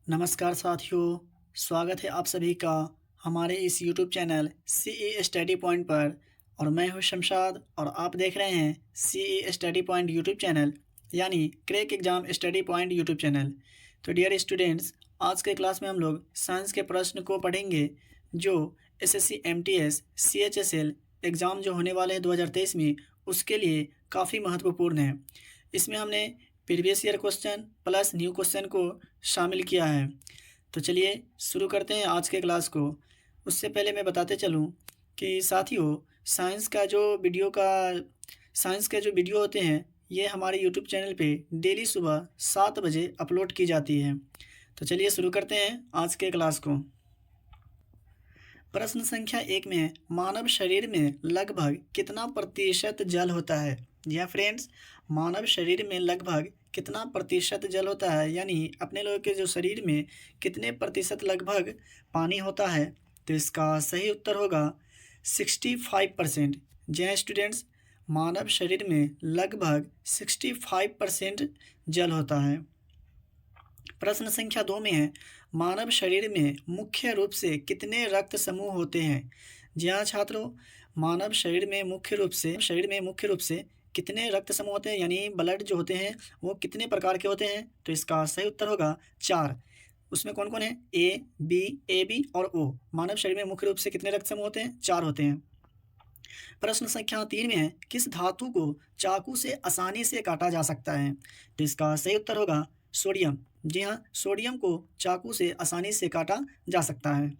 नमस्कार साथियों, स्वागत है आप सभी का हमारे इस YouTube channel CE study point पर। और मैं हूं शमशाद और आप देख रहे हैं CE study point YouTube channel यानी crack exam study point YouTube channel. तो डियर स्टूडेंट्स, आज के क्लास में हम लोग साइंस के प्रश्न को पढ़ेंगे जो एसएससी एमटीएस सीएचएसएल एग्ज़ाम जो होने वाले हैं 2023 में, उसके लिए काफ़ी महत्वपूर्ण है। इसमें हमने previous year question plus new question को शामिल किया है। तो चलिए शुरू करते हैं आज के क्लास को। उससे पहले मैं बताते चलूं कि साथियों, साइंस का जो वीडियो का साइंस के जो वीडियो होते हैं ये हमारे यूट्यूब चैनल पे डेली सुबह 7 बजे अपलोड की जाती है। तो चलिए शुरू करते हैं आज के क्लास को। प्रश्न संख्या 1 में है, मानव शरीर में लगभग कितना प्रतिशत जल होता है। जी हाँ फ्रेंड्स, मानव शरीर में लगभग कितना प्रतिशत जल होता है, यानी अपने लोगों के जो शरीर में कितने प्रतिशत लगभग पानी होता है। तो इसका सही उत्तर होगा 65%। जी हाँ स्टूडेंट्स, मानव शरीर में लगभग 65% जल होता है। प्रश्न संख्या 2 में है, मानव शरीर में मुख्य रूप से कितने रक्त समूह होते हैं। जी हाँ छात्रों, मानव शरीर में मुख्य रूप से कितने रक्त समूह होते हैं, यानी ब्लड जो होते हैं वो कितने प्रकार के होते हैं। तो इसका सही उत्तर होगा 4। उसमें कौन कौन है, ए बी और ओ। मानव शरीर में मुख्य रूप से कितने रक्त समूह होते हैं, 4 होते हैं। प्रश्न संख्या 3 में है, किस धातु को चाकू से आसानी से काटा जा सकता है। तो इसका सही उत्तर होगा सोडियम। जी हाँ, सोडियम को चाकू से आसानी से काटा जा सकता है।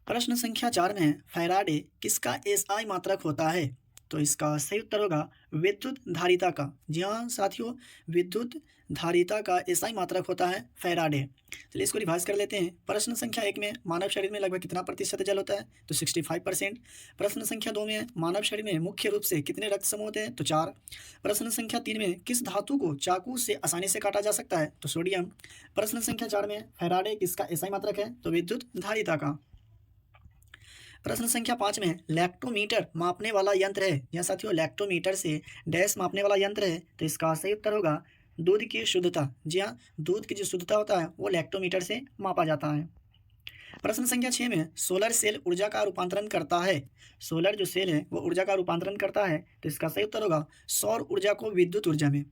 प्रश्न संख्या 4 में है, फैराडे किसका एसआई मात्रक होता है। तो इसका सही उत्तर होगा विद्युत धारिता का। जी हाँ साथियों, विद्युत धारिता का एसआई मात्रक होता है फैराडे। चलिए इसको रिवाइज कर लेते हैं। प्रश्न संख्या 1 में मानव शरीर में लगभग कितना प्रतिशत जल होता है, तो 65%। प्रश्न संख्या 2 में मानव शरीर में मुख्य रूप से कितने रक्त समूह होते हैं, तो 4। प्रश्न संख्या 3 में किस धातु को चाकू से आसानी से काटा जा सकता है, तो सोडियम। प्रश्न संख्या 4 में फैराडे किसका एसआई मात्रक है, तो विद्युत धारिता का। प्रश्न संख्या 5 में लैक्टोमीटर मापने वाला यंत्र है। यह साथियों लैक्टोमीटर से डैश मापने वाला यंत्र है। तो इसका सही उत्तर होगा दूध की शुद्धता। जी हाँ, दूध की जो शुद्धता होता है वो लैक्टोमीटर से मापा जाता है। प्रश्न संख्या 6 में सोलर सेल ऊर्जा का रूपांतरण करता है। सोलर जो सेल है वो ऊर्जा का रूपांतरण करता है। तो इसका सही उत्तर होगा सौर ऊर्जा को विद्युत ऊर्जा में।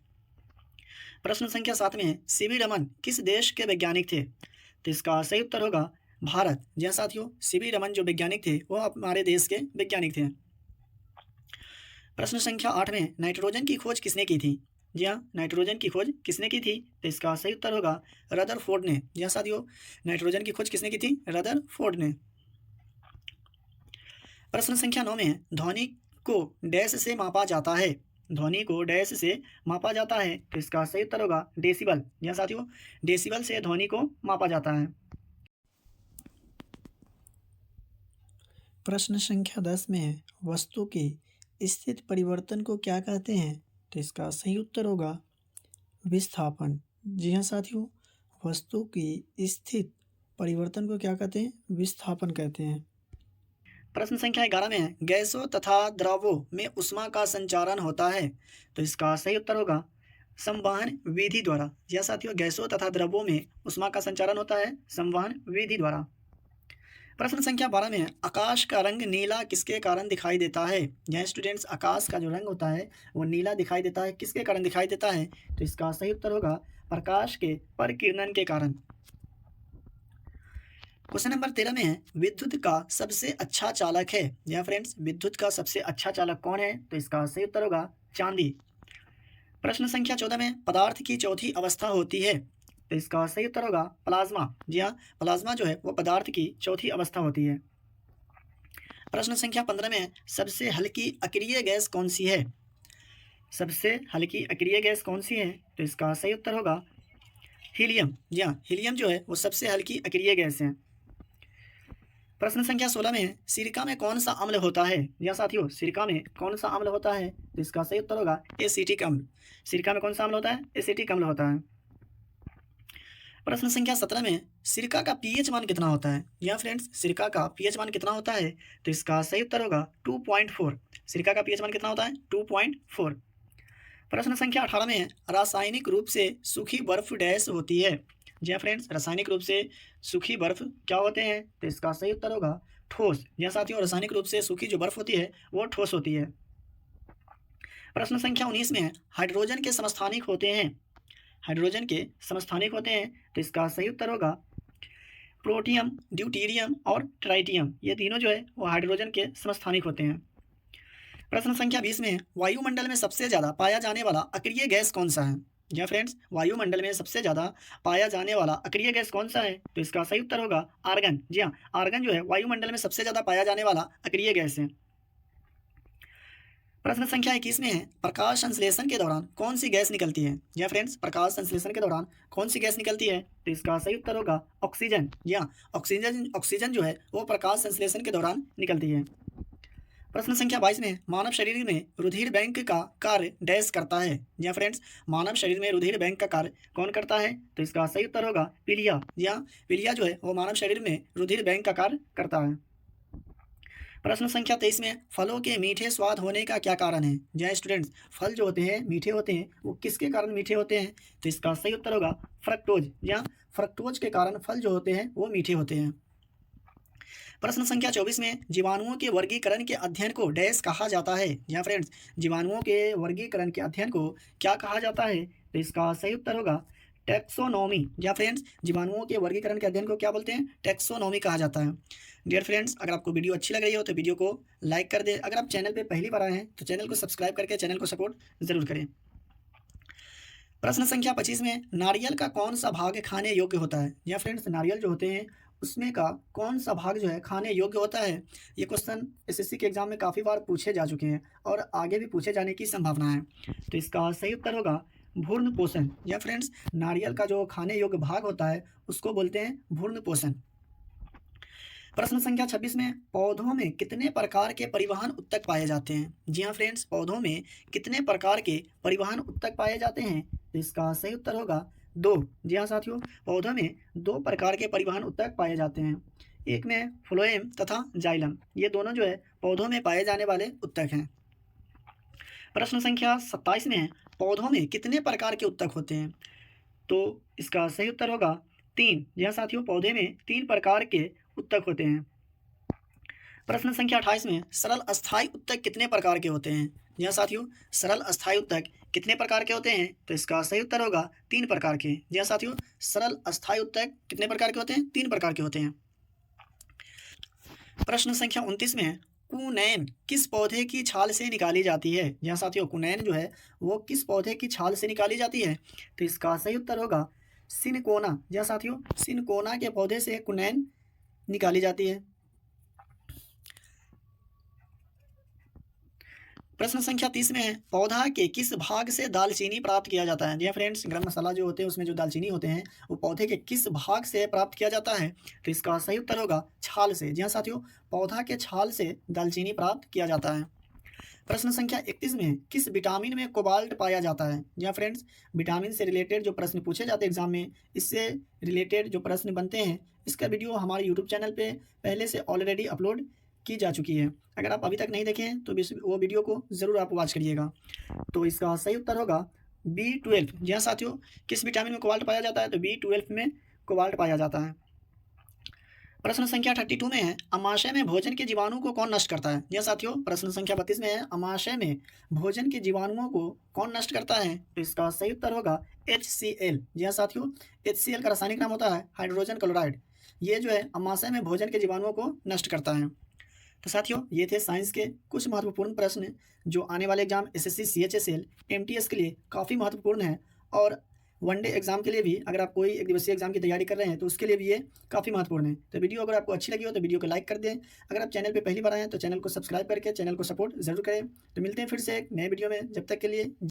प्रश्न संख्या 7 में सीवी रमन किस देश के वैज्ञानिक थे। तो इसका सही उत्तर होगा भारत। जी हाँ साथियों, सीवी रमन जो वैज्ञानिक थे वो हमारे देश के वैज्ञानिक थे। प्रश्न संख्या 8 में नाइट्रोजन की खोज किसने की थी। जी हाँ, नाइट्रोजन की खोज किसने की थी। तो इसका सही उत्तर होगा रदरफोर्ड ने। जी हाँ साथियों, नाइट्रोजन की खोज किसने की थी, रदरफोर्ड ने। प्रश्न संख्या 9 में है, ध्वनि को डैश से मापा जाता है। ध्वनि को डैश से मापा जाता है। तो इसका सही उत्तर होगा डेसिबल। जी हाँ साथियों, डेसिबल से ध्वनि को मापा जाता है। प्रश्न संख्या 10 में है, वस्तु की स्थिति परिवर्तन को क्या कहते हैं। तो इसका सही उत्तर होगा विस्थापन। जी हाँ साथियों, वस्तु की स्थिति परिवर्तन को क्या कहते हैं, विस्थापन कहते हैं। प्रश्न संख्या 11 में है, गैसों तथा द्रवों में ऊष्मा का संचारण होता है। तो इसका सही उत्तर होगा संवहन विधि द्वारा। जी हाँ साथियों, गैसों तथा द्रवों में ऊष्मा का संचारण होता है संवहन विधि द्वारा। प्रश्न संख्या 12 में है, आकाश का रंग नीला किसके कारण दिखाई देता है। यह स्टूडेंट्स, आकाश का जो रंग होता है वो नीला दिखाई देता है, किसके कारण दिखाई देता है। तो इसका सही उत्तर होगा प्रकाश के परिकिरणन के कारण। क्वेश्चन नंबर 13 में है, विद्युत का सबसे अच्छा चालक है। यह फ्रेंड्स, विद्युत का सबसे अच्छा चालक कौन है। तो इसका सही उत्तर होगा चांदी। प्रश्न संख्या 14 में पदार्थ की चौथी अवस्था होती है। तो इसका सही उत्तर होगा प्लाज्मा। जी हाँ, प्लाज्मा जो है वो पदार्थ की चौथी अवस्था होती है। प्रश्न संख्या 15 में सबसे हल्की अक्रिय गैस कौन सी है। सबसे हल्की अक्रिय गैस कौन सी है। तो इसका सही उत्तर होगा हीलियम। जी हाँ, हीलियम जो है वो सबसे हल्की अक्रिय गैस है। प्रश्न संख्या 16 में है, सिरका में कौन सा अम्ल होता है। या साथियों, सिरका में कौन सा अम्ल होता है। तो इसका सही उत्तर होगा एसिटिक अम्ल। सिरका में कौन सा अम्ल होता है, एसिटिक अम्ल होता है। प्रश्न संख्या 17 में सिरका का पीएच मान कितना होता है। या फ्रेंड्स, सिरका का पीएच मान कितना होता है। तो इसका सही उत्तर होगा 2.4। सिरका का पीएच मान कितना होता है, 2.4। प्रश्न संख्या 18 में है, रासायनिक रूप से सूखी बर्फ डैश होती है। जी हाँ फ्रेंड्स, रासायनिक रूप से सूखी बर्फ क्या होते हैं? तो इसका सही उत्तर होगा ठोस। जी हाँ साथियों, रासायनिक रूप से सूखी जो बर्फ होती है वो ठोस होती है। प्रश्न संख्या 19 में है, हाइड्रोजन के समस्थानिक होते हैं। हाइड्रोजन के समस्थानिक होते हैं, तो इसका सही उत्तर होगा प्रोटियम, ड्यूटीरियम और ट्राइटियम। ये तीनों जो है वो हाइड्रोजन के समस्थानिक होते हैं। प्रश्न संख्या 20 में है, वायुमंडल में सबसे ज़्यादा पाया जाने वाला अक्रिय गैस कौन सा है? जी हाँ फ्रेंड्स, वायुमंडल में सबसे ज़्यादा पाया जाने वाला अक्रिय गैस कौन सा है? तो इसका सही उत्तर होगा आर्गन। जी हाँ, आर्गन जो है वायुमंडल में सबसे ज़्यादा पाया जाने वाला अक्रिय गैस है। प्रश्न संख्या 21 में है, प्रकाश संश्लेषण के दौरान कौन सी गैस निकलती है? जी हाँ फ्रेंड्स, प्रकाश संश्लेषण के दौरान कौन सी गैस निकलती है? तो इसका सही उत्तर होगा ऑक्सीजन। जी हाँ, ऑक्सीजन जो है वो प्रकाश संश्लेषण के दौरान निकलती है। प्रश्न संख्या 22 में, मानव शरीर में रुधिर बैंक का कार्य डैश करता है। जी हाँ फ्रेंड्स, मानव शरीर में रुधिर बैंक का कार्य कौन करता है? तो इसका सही उत्तर होगा पीलिया। जी हाँ, पीलिया जो है वो मानव शरीर में रुधिर बैंक का कार्य करता है। प्रश्न संख्या 23 में, फलों के मीठे स्वाद होने का क्या कारण है? जी हाँ स्टूडेंट्स, फल जो होते हैं मीठे होते हैं, वो किसके कारण मीठे होते हैं? तो इसका सही उत्तर होगा फ्रक्टोज। जी हाँ, फ्रक्टोज के कारण फल जो होते हैं वो मीठे होते हैं। प्रश्न संख्या 24 में, जीवाणुओं के वर्गीकरण के अध्ययन को डैश कहा जाता है। जी हाँ फ्रेंड्स, जीवाणुओं के वर्गीकरण के अध्ययन को क्या कहा जाता है? तो इसका सही उत्तर होगा टैक्सोनॉमी। जी हाँ फ्रेंड्स, जीवाणुओं के वर्गीकरण के अध्ययन को क्या बोलते हैं? टैक्सोनॉमी कहा जाता है। डियर फ्रेंड्स, अगर आपको वीडियो अच्छी लग रही हो तो वीडियो को लाइक कर दें। अगर आप चैनल पर पहली बार आए हैं तो चैनल को सब्सक्राइब करके चैनल को सपोर्ट जरूर करें। प्रश्न संख्या 25 में, नारियल का कौन सा भाग खाने योग्य होता है? या फ्रेंड्स, नारियल जो होते हैं उसमें का कौन सा भाग जो है खाने योग्य होता है? ये क्वेश्चन एसएससी के एग्जाम में काफ़ी बार पूछे जा चुके हैं और आगे भी पूछे जाने की संभावना है। तो इसका सही उत्तर होगा भ्रूण पोषण। या फ्रेंड्स, नारियल का जो खाने योग्य भाग होता है उसको बोलते हैं भ्रूण पोषण। प्रश्न संख्या 26 में, पौधों में कितने प्रकार के परिवहन उत्तक पाए जाते हैं? जी हाँ फ्रेंड्स, पौधों में कितने प्रकार के परिवहन उत्तक पाए जाते हैं? तो इसका सही उत्तर होगा 2। जी हाँ साथियों, पौधों में 2 प्रकार के परिवहन उत्तक पाए जाते हैं। एक में फ्लोएम तथा जाइलम, ये दोनों जो है पौधों में पाए जाने वाले उत्तक हैं। प्रश्न संख्या 27 में है, पौधों में कितने प्रकार के उत्तक होते हैं? तो इसका सही उत्तर होगा 3। जी हाँ साथियों, पौधे में 3 प्रकार के उत्तक होते हैं। प्रश्न संख्या 28 में, सरल अस्थायी उत्तक कितने प्रकार के होते हैं? जी हाँ साथियों, सरल अस्थायी उत्तक कितने प्रकार के होते हैं? तो इसका सही उत्तर होगा 3 प्रकार के। जी हाँ साथियों, सरल अस्थायी उत्तक कितने प्रकार के होते हैं? 3 प्रकार के होते हैं। प्रश्न संख्या 29 में है, कुनैन किस पौधे की छाल से निकाली जाती है? जी हाँ साथियों, कुनैन जो है वो किस पौधे की छाल से निकाली जाती है? तो इसका सही उत्तर होगा सिनकोना। जी हाँ साथियों, सिनकोना के पौधे से कुनैन निकाली जाती है। प्रश्न संख्या 30 में है, पौधा के किस भाग से दालचीनी प्राप्त किया जाता है? जी हाँ फ्रेंड्स, गरम मसाला जो होते हैं उसमें जो दालचीनी होते हैं वो पौधे के किस भाग से प्राप्त किया जाता है? तो इसका सही उत्तर होगा छाल से। जी हाँ साथियों, पौधा के छाल से दालचीनी प्राप्त किया जाता है। प्रश्न संख्या 31 में है, किस विटामिन में कोबाल्ट पाया जाता है? जी हाँ फ्रेंड्स, विटामिन से रिलेटेड जो प्रश्न पूछे जाते हैं एग्जाम में, इससे रिलेटेड जो प्रश्न बनते हैं, इसका वीडियो हमारे यूट्यूब चैनल पे पहले से ऑलरेडी अपलोड की जा चुकी है। अगर आप अभी तक नहीं देखे हैं तो वो वीडियो को ज़रूर आप वॉच करिएगा। तो इसका सही उत्तर होगा B12। जी हाँ साथियों, किस विटामिन में कोबाल्ट पाया जाता है? तो B12 में कोबाल्ट पाया जाता है। प्रश्न संख्या 32 में है, अमाशय में भोजन के जीवाणु को कौन नष्ट करता है? जी हाँ साथियों, प्रश्न संख्या 32 में है, अमाशय में भोजन के जीवाणुओं को कौन नष्ट करता है? तो इसका सही उत्तर होगा HCl। जी हाँ साथियों, HCl का रासायनिक नाम होता है हाइड्रोजन क्लोराइड। ये जो है अमाशय में भोजन के जीवाणुओं को नष्ट करता है। तो साथियों, ये थे साइंस के कुछ महत्वपूर्ण प्रश्न जो आने वाले एग्जाम SSC CHSL MTS के लिए काफ़ी महत्वपूर्ण है और वनडे एग्जाम के लिए भी, अगर आप कोई एक दिवसीय एग्जाम की तैयारी कर रहे हैं तो उसके लिए भी ये काफ़ी महत्वपूर्ण है। तो वीडियो अगर आपको अच्छी लगी हो तो वीडियो को लाइक कर दें। अगर आप चैनल पे पहली बार आए हैं तो चैनल को सब्सक्राइब करके चैनल को सपोर्ट जरूर करें। तो मिलते हैं फिर से एक नए वीडियो में, जब तक के लिए